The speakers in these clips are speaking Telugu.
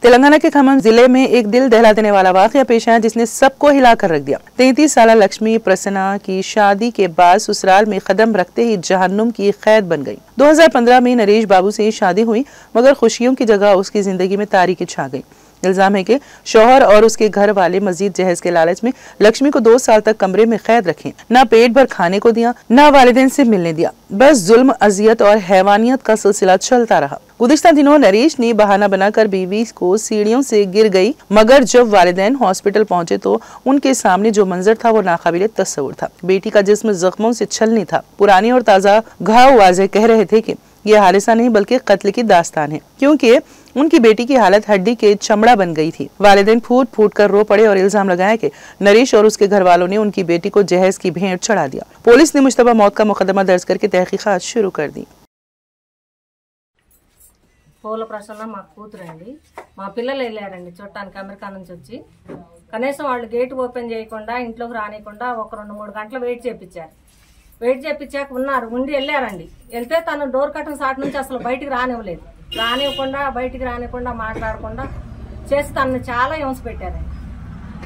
तेलंगाना के खम्मम जिले में एक दिल दहला देने वाला वाकया पेश आया जिसने सबको हिलाकर रख दिया। 33 साल लक्ष्मी प्रसन्ना की शादी के बाद ससुराल में कदम रखते ही जहन्नुम की कैद बन गई। 2015 में नरेश बाबू से शादी हुई मगर खुशियों की जगह उसकी जिंदगी में तारीकी छा गई। इल्जाम है कि शौहर और उसके घर वाले मजीद जहेज के लालच में लक्ष्मी को 2 साल तक कमरे में कैद रखे, ना पेट भर खाने को दिया, ना वालिदैन से मिलने दिया, बस जुल्म, अजियत और हैवानियत का सिलसिला चलता रहा। गुज़िश्ता दिनों नरेश ने बहाना बनाकर बीवी को सीढ़ियों से गिर गई, मगर जब वालिदैन हॉस्पिटल पहुंचे तो उनके सामने जो मंजर था वो नाकाबिले तस्वुर था। बेटी का जिस्म जख्मों से छलनी था। पुरानी और ताज़ा घाव वाज़ेह कह रहे थे कि यह हादसा नहीं बल्कि कत्ल की दास्तान है, क्योंकि उनकी बेटी की हालत हड्डी के चमड़ा बन गई थी। वालिदैन फूट फूट कर रो पड़े और इल्जाम लगाया कि नरेश और उसके घर वालों ने उनकी बेटी को जहेज की भेंट चढ़ा दिया। पुलिस ने मुश्तबा मौत का मुकदमा दर्ज करके तहकीकात शुरू कर दी। పూల ప్రసన్న మా కూతురండి, మా పిల్లలు వెళ్ళారండి చూడటానికి అమెరికా నుంచి వచ్చి. కనీసం వాళ్ళు గేట్ ఓపెన్ చేయకుండా ఇంట్లోకి రానికుండా ఒక 2-3 గంటలు వెయిట్ చేయించాక ఉన్నారు, ఉండి వెళ్ళారండి. వెళ్తే తను డోర్ కట్టన్ సాట్ నుంచి అసలు బయటికి రానివ్వకుండా మాట్లాడకుండా చేసి తనని చాలా హింస పెట్టారండి.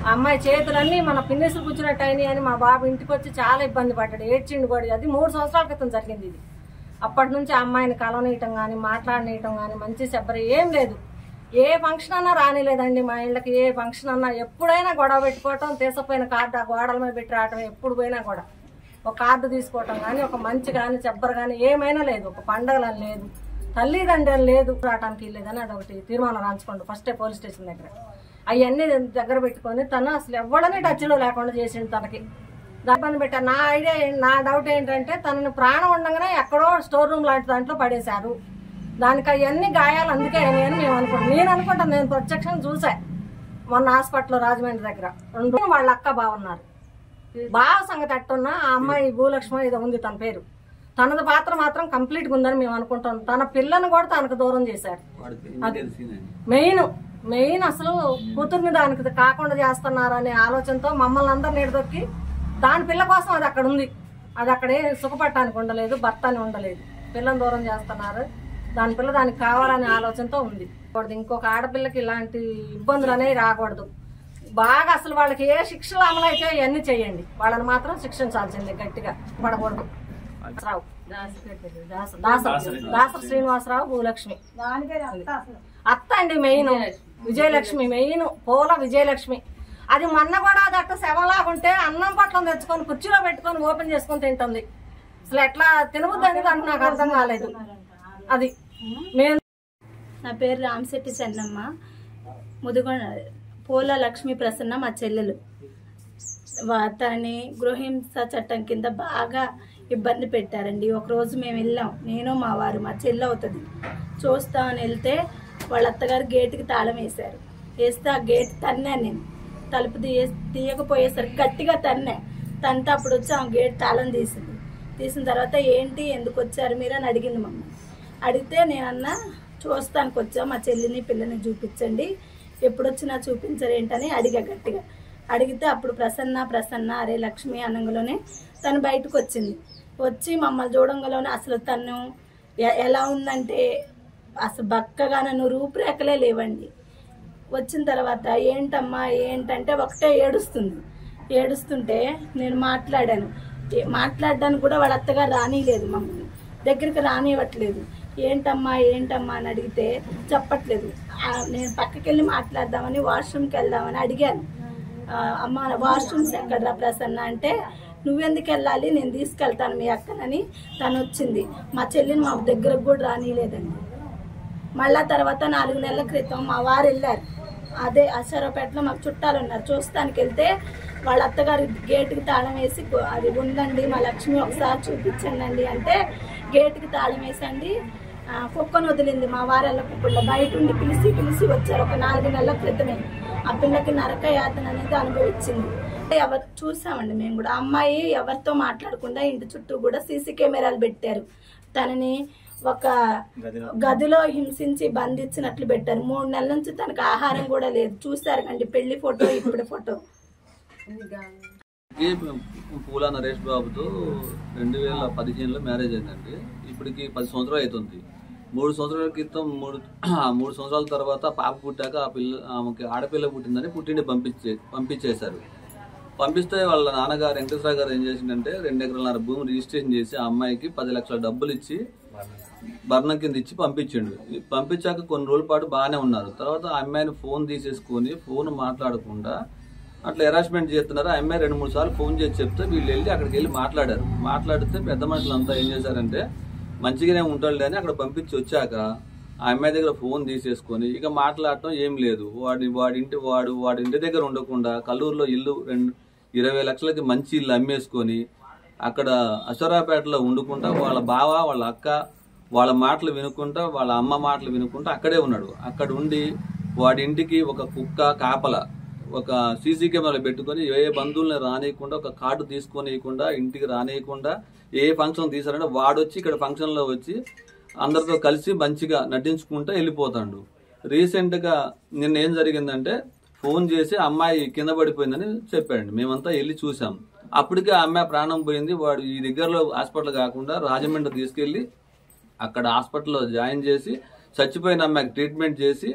ఆ అమ్మాయి చేతులన్నీ మన పిన్నిసులు కూర్చున్నట్టు అయినాయి అని మా బాబు ఇంటికి వచ్చి చాలా ఇబ్బంది పడ్డాడు, ఏడ్చిండు కూడా. అది 3 సంవత్సరాల క్రితం జరిగింది ఇది. అప్పటి నుంచి ఆ అమ్మాయిని కలవనీయటం కానీ మాట్లాడనీయటం కానీ మంచి చెప్పరు ఏం లేదు. ఏ ఫంక్షన్ అన్నా రానిలేదండి మా ఇళ్ళకి. ఏ ఫంక్షన్ అన్నా ఎప్పుడైనా గొడవ పెట్టుకోవటం, తీసపోయిన కార్డు ఆ గోడల మీద పెట్టి రావటం, ఎప్పుడు పోయినా కూడా ఒక కార్డు తీసుకోవటం కానీ, ఒక మంచి కానీ చెప్పరు కానీ ఏమైనా లేదు. ఒక పండగలని లేదు, తల్లిదండ్రులు లేదు, రావటానికి లేదని అదొకటి తీర్మానం రాంచుకోండి ఫస్టే పోలీస్ స్టేషన్ దగ్గర. అవన్నీ దగ్గర పెట్టుకొని తను అసలు ఎవడనే టచ్లో లేకుండా చేసిండు. తనకి ఇబ్బంది పెట్టారు. నా డౌట్ ఏంటంటే తనని ప్రాణం ఉండగానే ఎక్కడో స్టోర్ రూమ్ లాంటి దాంట్లో పడేశారు. దానికి అవన్నీ గాయాలు అందుకే అని మేము అనుకుంటాం. నేను అనుకుంటాను, నేను ప్రత్యక్షంగా చూసా మొన్న హాస్పిటల్లో రాజమండ్రి దగ్గర. 2 వాళ్ళ అక్క బాగున్నారు. బావ సంగతి అట్టున్నా ఆ అమ్మాయి భూలక్ష్మి ఇది ఉంది తన పేరు. తనది పాత్ర మాత్రం కంప్లీట్గా ఉందని మేము అనుకుంటాం. తన పిల్లని కూడా తనకు దూరం చేశారు. అది మెయిన్ అసలు కూతుర్ని దానికి కాకుండా చేస్తున్నారనే ఆలోచనతో మమ్మల్ని అందరు నీడదొక్కి దాని పిల్ల కోసం అది అక్కడ ఉంది. అది అక్కడే సుఖపట్టానికి ఉండలేదు, భర్త అని ఉండలేదు, పిల్లని దూరం చేస్తున్నారు. దాని పిల్ల దానికి కావాలనే ఆలోచనతో ఉంది. ఇంకొక ఆడపిల్లకి ఇలాంటి ఇబ్బందులు అనేవి రాకూడదు. బాగా అసలు వాళ్ళకి ఏ శిక్షలు అమలైతే ఇవన్నీ చేయండి, వాళ్ళని మాత్రం శిక్షించాల్సిందే, గట్టిగా పడకూడదు. దాసరి శ్రీనివాసరావు, భూలక్ష్మి అత్త అండి. మెయిన్ విజయలక్ష్మి, మెయిన్ పూల విజయలక్ష్మి. అది మొన్న కూడా అదట్ట శవలాగుంటే అన్నం పట్లం తెచ్చుకొని కుర్చీలో పెట్టుకొని ఓపెన్ చేసుకొని తింటుంది. అసలు ఎట్లా తినవద్దు అనేది అంటే నాకు అర్థం కాలేదు. అది నా పేరు రామశెట్టి చెన్నమ్మ, ముదుగొండ. పూల లక్ష్మీ ప్రసన్న మా చెల్లెలు. తనని గృహహింస చట్టం కింద బాగా ఇబ్బంది పెట్టారండి. ఒకరోజు మేము వెళ్ళాం, నేను మా వారు, మా చెల్లి అవుతుంది, చూస్తామని వెళ్తే వాళ్ళ అత్తగారు గేటుకి తాళం వేశారు. వేస్తే ఆ గేట్ తన్నాను నేను. తలుపు తీయకపోయేసరికి గట్టిగా తంటే అప్పుడు వచ్చి ఆ గేట్ తాళం తీసిన తర్వాత ఏంటి ఎందుకు వచ్చారు మీరు అని అడిగింది మమ్మల్ని. అడిగితే నేనన్నా చూస్తానికి వచ్చా, మా చెల్లిని పిల్లని చూపించండి, ఎప్పుడు వచ్చినా చూపించరేంటని అడిగా గట్టిగా. అడిగితే అప్పుడు ప్రసన్న అరే లక్ష్మి అనంగలోనే తను బయటకు వచ్చి మమ్మల్ని చూడంగలోనే అసలు తను ఎలా ఉందంటే అసలు బక్కగా నన్ను రూపురేఖలే లేవండి. వచ్చిన తర్వాత ఏంటమ్మా ఏంటంటే ఒకటే ఏడుస్తుంటే నేను మాట్లాడడానికి కూడా వాళ్ళ అత్తగారు రానిలేదు, మమ్మల్ని దగ్గరికి రానివ్వట్లేదు. ఏంటమ్మా అని అడిగితే చెప్పట్లేదు. నేను పక్కకి వెళ్ళి మాట్లాడదామని వాష్రూమ్కి వెళ్దామని అడిగాను. అమ్మ వాష్రూమ్స్ ఎక్కడరా ప్రసన్న అంటే నువ్వెందుకు వెళ్ళాలి, నేను తీసుకెళ్తాను మీ అక్కనని తను వచ్చింది. మా చెల్లిని మా దగ్గరకు కూడా రానిలేదండి. మళ్ళా తర్వాత 4 నెలల క్రితం మా వారు వెళ్ళారు, అదే అశ్వరావుపేటలో మాకు చుట్టాలు ఉన్నారు, చూస్తానికి వెళ్తే వాళ్ళ అత్తగారి గేటుకి తాళం వేసి అది ఉందండి మా లక్ష్మి ఒకసారి చూపించండి అంటే గేటుకి తాళం వేసండి కుక్కను వదిలింది. మా వారెళ్ళ కుక్కల్లో బయట ఉండి పిలిచి వచ్చారు. ఒక 4 నెలల క్రితమే ఆ పిల్లకి నరక యాతన అనేది అనుభవించింది. ఎవరు చూసామండి మేము కూడా. అమ్మాయి ఎవరితో మాట్లాడకుండా ఇంటి చుట్టూ కూడా సీసీ కెమెరాలు పెట్టారు. తనని ఒక గదిలో హింసించి బంధించినట్లు పెట్టారు. 3 నెలల నుంచి తనకు ఆహారం కూడా లేదు. చూసారు కండి పెళ్లి ఫోటో, ఇప్పుడు ఫోటో. పూల నరేష్ బాబుతో 2015లో మ్యారేజ్ అయిందండి. ఇప్పటికి 10 సంవత్సరాలు అవుతుంది. 3 సంవత్సరాల క్రితం 3 సంవత్సరాల తర్వాత పాప పుట్టాక ఆమెకి ఆడపిల్ల పుట్టిందని పుట్టిండి పంపించేశారు. పంపిస్తే వాళ్ళ నాన్నగారు వెంకటేశ్వర గారు ఏం చేసిందంటే 2 ఎకరాల భూమి రిజిస్ట్రేషన్ చేసి ఆ అమ్మాయికి 10 లక్షల డబ్బులు ఇచ్చి భరణం కింద ఇచ్చి పంపించిండు. పంపించాక కొన్ని రోజుల పాటు బాగానే ఉన్నారు. తర్వాత ఆ అమ్మాయిని ఫోన్ తీసేసుకొని ఫోన్ మాట్లాడకుండా అట్లా హెరాస్మెంట్ చేస్తున్నారు. ఆ అమ్మాయి 2-3 సార్లు ఫోన్ చేసి చెప్తే వీళ్ళు వెళ్ళి అక్కడికి వెళ్ళి మాట్లాడారు. మాట్లాడితే పెద్ద మనుషులంతా ఏం చేశారంటే మంచిగానే ఉంటాడు అని అక్కడ పంపించి వచ్చాక ఆ అమ్మాయి దగ్గర ఫోన్ తీసేసుకొని ఇక మాట్లాడటం ఏం లేదు. వాడి ఇంటి దగ్గర ఉండకుండా కల్లూరులో ఇల్లు 20 లక్షలకి మంచి ఇల్లు అమ్మేసుకొని అక్కడ అశ్వరాపేటలో వండుకుంటా వాళ్ళ బావ వాళ్ళ అక్క వాళ్ళ మాటలు వినుకుంటా వాళ్ళ అమ్మ మాటలు వినుకుంటా అక్కడే ఉన్నాడు. అక్కడ ఉండి వాడి ఇంటికి ఒక కుక్క కాపల ఒక సీసీ కెమెరాలు పెట్టుకొని ఏ బంధువుల్ని రానియకుండా ఒక కార్డు తీసుకొనియకుండా ఇంటికి రానియకుండా ఏ ఫంక్షన్ తీసారంటే వాడొచ్చి ఇక్కడ ఫంక్షన్లో వచ్చి అందరితో కలిసి మంచిగా నటించుకుంటూ వెళ్ళిపోతాడు. రీసెంట్గా నిన్న ఏం జరిగిందంటే ఫోన్ చేసి అమ్మాయి కింద పడిపోయిందని చెప్పాడు. మేమంతా వెళ్ళి చూసాం. అప్పటికే ఆ అమ్మాయి ప్రాణం పోయింది. వాడు ఈ దగ్గరలో హాస్పిటల్ కాకుండా రాజమండ్రి తీసుకెళ్లి అక్కడ హాస్పిటల్లో జాయిన్ చేసి చచ్చిపోయిన అమ్మాయికి ట్రీట్మెంట్ చేసి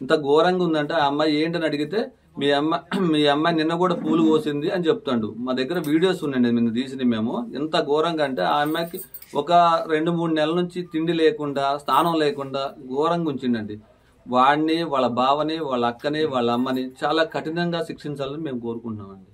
ఇంత ఘోరంగా ఉందంటే ఆ అమ్మాయి ఏంటని అడిగితే మీ అమ్మాయి నిన్న కూడా పూలు కోసింది అని చెప్తాడు. మా దగ్గర వీడియోస్ ఉన్నాయండి నిన్న తీసినవి మేము. ఎంత ఘోరంగా అంటే ఆ అమ్మాయికి ఒక 2-3 నెలల నుంచి తిండి లేకుండా స్థానం లేకుండా ఘోరంగా ఉంచిండండి. వాడిని వాళ్ళ బావని వాళ్ళ అక్కని వాళ్ళ అమ్మని చాలా కఠినంగా శిక్షించాలని మేము కోరుకుంటున్నామండి.